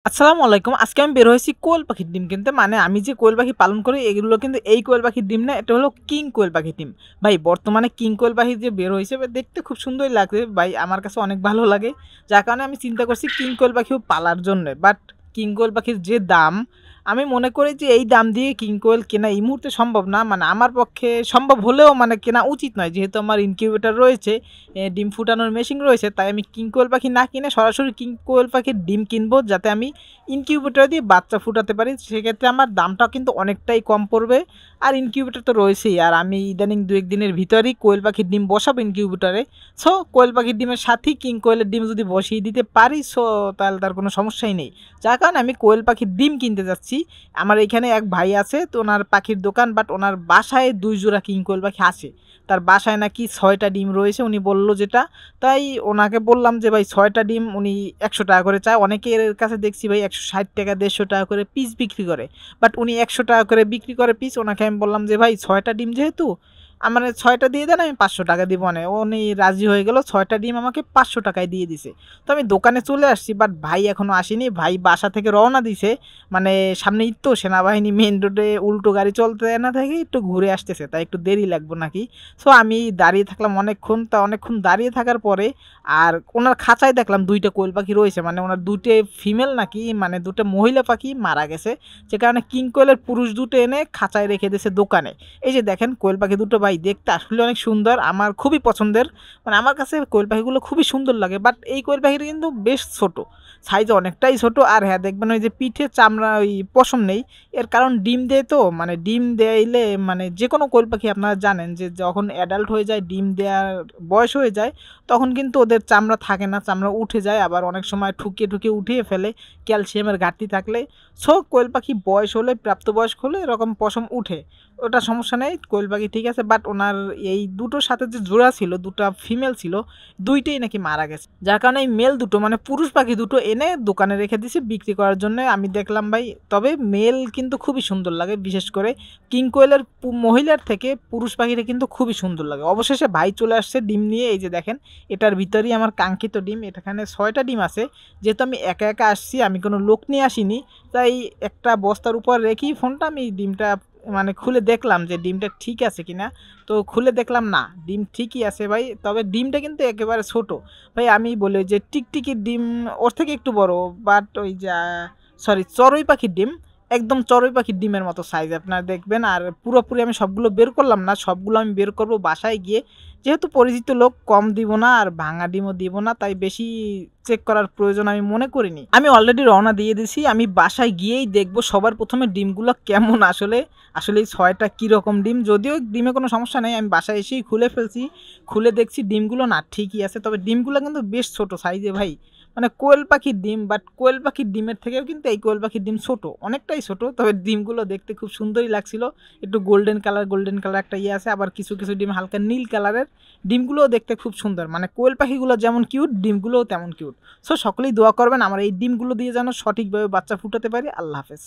আসসালামু আলাইকুম। আজকে আমি বের হয়েছি কোয়েল পাখির ডিম কিনতে। মানে আমি যে কোয়েল পাখি পালন করি এগুলো কিন্তু এই কোয়েল পাখির ডিম না, এটা হলো কিং কোয়েল পাখির ডিম। ভাই বর্তমানে কিং কোয়েল পাখি যে বের হইছে দেখতে খুব সুন্দরই লাগছে ভাই, আমার কাছে অনেক ভালো লাগে। যার কারণে আমি চিন্তা করছি কিং কোয়েল পাখিও পালার জন্যে। বাট কিং কোয়েল পাখির যে দাম, আমি মনে করি যে এই দাম দিয়ে কিং কোয়েল কেনা এই মুহূর্তে সম্ভব না। মানে আমার পক্ষে সম্ভব হলেও মানে কেনা উচিত নয়। যেহেতু আমার ইনকিউবেটর রয়েছে, ডিম ফুটানোর মেশিন রয়েছে, তাই আমি কিং কোয়েল পাখি না কিনে সরাসরি কিং কোয়েল পাখির ডিম কিনবো, যাতে আমি ইনকিউবেটর দিয়ে বাচ্চা ফুটাতে পারি। সেক্ষেত্রে আমার দামটা কিন্তু অনেকটাই কম পড়বে। আর ইনকিউবেটর তো রয়েছেই, আর আমি ইদানিং দু একদিনের ভিতরেই কোয়েল পাখির ডিম বসাবো ইনকিউবেটরে। সো কোয়েল পাখির ডিমের সাথেই কিং কোয়েলের ডিম যদি বসিয়ে দিতে পারি, সো তাহলে তার কোনো সমস্যাই নেই। যার কারণে আমি কোয়েল পাখির ডিম কিনতে যাচ্ছি। আমার এখানে এক ভাই আছে, তো ওনার পাখির দোকান, বাট ওনার বাসায় ২ জোড়া কিং কোয়েল পাখি আছে। তার বাসায় নাকি ৬টা ডিম রয়েছে উনি বলল যেটা। তাই ওনাকে বললাম যে ভাই ৬টা ডিম উনি ১০০ টাকা করে চায়। অনেকের কাছে দেখছি ভাই ১৬০ টাকা ১৫০ টাকা করে পিস বিক্রি করে, বাট উনি ১০০ টাকা করে বিক্রি করে পিস। ওনাকে আমি বললাম যে ভাই ৬টা ডিম যেহেতু আমার ৬টা দিয়ে দেন, আমি ৫০০ টাকা দিব না। উনি রাজি হয়ে গেল, ৬টা ডিম আমাকে ৫০০ টাকায় দিয়ে দিছে। তো আমি দোকানে চলে আসছি, বাট ভাই এখনও আসেনি। ভাই বাসা থেকে রওনা দিছে, মানে সামনে ঈদ তো, সেনাবাহিনী মেন রোডে উল্টো গাড়ি চলতে না থেকে একটু ঘুরে আসতেছে, তাই একটু দেরি লাগবে নাকি। সো আমি দাঁড়িয়ে থাকলাম অনেকক্ষণ। তা অনেকক্ষণ দাঁড়িয়ে থাকার পরে আর ওনার খাঁচায় দেখলাম ২টা কোয়েল পাখি রয়েছে। মানে ওনার ২টে ফিমেল নাকি, মানে ২টা মহিলা পাখি মারা গেছে, যে কারণে কিং কোয়েলের পুরুষ দুটো এনে খাঁচায় রেখে দিয়েছে দোকানে। এই যে দেখেন কোয়েল পাখি দুটো ভাই, দেখতে আসলে অনেক সুন্দর, আমার খুবই পছন্দের। মানে আমার কাছে কোয়েল পাখিগুলো খুবই সুন্দর লাগে। বাট এই কোয়েল পাখিটা কিন্তু বেশ ছোট, সাইজ অনেকটাই ছোট। আর হ্যাঁ, দেখবেন ওই যে পিঠে চামড়া ওই পশম নেই, এর কারণ ডিম দেয় তো। মানে ডিম দেইলে মানে যে কোনো কোয়েল পাখি আপনারা জানেন যে যখন অ্যাডাল্ট হয়ে যায়, ডিম দেওয়ার বয়স হয়ে যায়, তখন কিন্তু ওদের চামড়া থাকে না, চামড়া উঠে যায়। আবার অনেক সময় ঠুকে ঠুকে উঠিয়ে ফেলে ক্যালসিয়ামের ঘাটতি থাকলে। সো কোয়েল পাখি বয়স হলে, প্রাপ্তবয়স্ক হলে এরকম পশম উঠে, ওটা সমস্যা নেই, কোয়েল পাখি ঠিক আছে। বাট ওনার এই দুটোর সাথে যে জোড়া ছিল, দুটো ফিমেল ছিল, দুইটাই নাকি মারা গেছে। যার কারণে এই মেল দুটো মানে পুরুষ পাখি দুটো এনে দোকানে রেখে দিয়েছে বিক্রি করার জন্য। আমি দেখলাম ভাই, তবে মেল কিন্তু খুবই সুন্দর লাগে, বিশেষ করে কিং কোয়েলের মহিলার থেকে পুরুষ পাখিটা কিন্তু খুবই সুন্দর লাগে। অবশেষে ভাই চলে আসছে ডিম নিয়ে, এই যে দেখেন এটার ভিতরেই আমার কাঙ্ক্ষিত ডিম। এখানে ৬টা ডিম আছে। যেহেতু আমি একা একা আসছি, আমি কোনো লোক নিয়ে আসিনি, তাই একটা বস্তার উপর রেখেই ফোনটা আমি ডিমটা মানে খুলে দেখলাম যে ডিমটা ঠিক আছে কিনা। তো খুলে দেখলাম না, ডিম ঠিকই আছে ভাই, তবে ডিমটা কিন্তু একেবারে ছোট। ভাই আমি বলি যে টিকটিকির ডিম ওর থেকে একটু বড়, বাট ওই যা সরি চড়ুই পাখির ডিম, একদম চড়ুই পাখির ডিমের মতো সাইজ আপনারা দেখবেন। আর পুরোপুরি আমি সবগুলো বের করলাম না, সবগুলো আমি বের করব বাসায় গিয়ে। যেহেতু পরিচিত লোক, কম দিব না আর ভাঙা ডিমও দিব না, তাই বেশি চেক করার প্রয়োজন আমি মনে করিনি। আমি অলরেডি রওনা দিয়ে দিছি, আমি বাসায় গিয়েই দেখবো সবার প্রথমে ডিমগুলো কেমন আসলে। আসলে এই ৬টা কীরকম ডিম, যদিও ডিমে কোনো সমস্যা নেই, আমি বাসায় এসেই খুলে ফেলছি। খুলে দেখছি ডিমগুলো না ঠিকই আছে, তবে ডিমগুলো কিন্তু বেশ ছোট সাইজে ভাই। মানে কোয়েল পাখির ডিম, বাট কোয়েল পাখির ডিমের থেকেও কিন্তু এই কোয়েল পাখির ডিম ছোট, অনেকটাই ছোট। তবে ডিমগুলো দেখতে খুব সুন্দরই লাগছিল, একটু গোল্ডেন কালার গোল্ডেন কালার একটা ইয়ে আছে, আবার কিছু কিছু ডিম হালকা নীল কালারের। ডিমগুলোও দেখতে খুব সুন্দর, মানে কোয়েল পাখিগুলো যেমন কিউট, ডিমগুলোও তেমন কিউট। সো সকলেই দোয়া করবেন আমার এই ডিমগুলো দিয়ে যেন সঠিকভাবে বাচ্চা ফুটাতে পারি। আল্লাহ হাফেজ।